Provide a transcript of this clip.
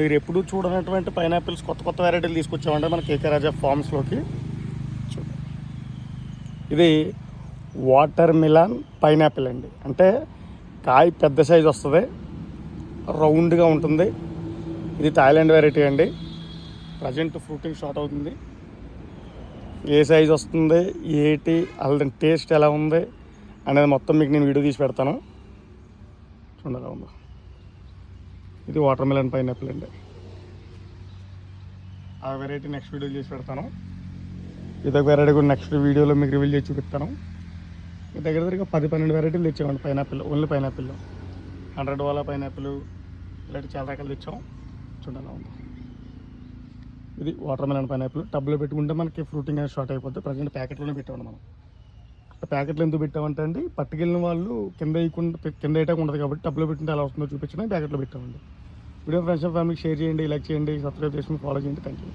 మీరు ఎప్పుడు చూడనటువంటి పైనాపిల్స్ కొత్త కొత్త వెరైటీలు తీసుకొచ్చామంటే మన కేకే రాజా ఫార్మ్స్లోకి. ఇది వాటర్ మిలాన్ పైనాపిల్ అండి. అంటే కాయ పెద్ద సైజు వస్తుంది, రౌండ్గా ఉంటుంది. ఇది థాయిలాండ్ వెరైటీ అండి. ప్రజెంట్ ఫ్రూటింగ్ స్టార్ట్ అవుతుంది. ఏ సైజు వస్తుంది, ఏంటి, అలా టేస్ట్ ఎలా ఉంది అనేది మొత్తం మీకు నేను వీడియో తీసి పెడతాను. చూడాలి ఉందో. ఇది వాటర్ మిలన్ పైనాపిల్ అండి. ఆ వెరైటీ నెక్స్ట్ వీడియో చేసి పెడతాను. ఇదొక వెరైటీ కూడా నెక్స్ట్ వీడియోలో మీకు రివీల్ చేసి చూపిస్తాను. మీ దగ్గర 10-12 వెరైటీలు తెచ్చామండి పైనాపిల్, ఓన్లీ పైనాపిల్లో. 100 వాలా పైనాపిల్ ఇలాంటి చాలా రకాలు తెచ్చాం. చూడాలి ఉందో. ఇది వాటర్ మిలన్ పైనాపిల్. టబ్లో పెట్టుకుంటే మనకి ఫ్రూటింగ్ అనేది స్టార్ట్ అయిపోతుంది. ప్రజెంట్ ప్యాకెట్లోనే పెట్టామండి మనం. ప్యాకెట్లు ఎందుకు పెట్టామంటే అండి, పట్టుకెళ్ళిన వాళ్ళు కింద వేయకుండా ఉండదు కాబట్టి టబ్లో పెట్టింటే ఎలా వస్తుందో చూపించడానికి ప్యాకెట్లో పెట్టామండి. వీడియో ఫ్రెండ్స్ అండ్ ఫ్యామిలీకి షేర్ చేయండి, లైక్ చేయండి, సబ్స్క్రైబ్ చేసుకుని ఫాలో చేయండి. Thank you.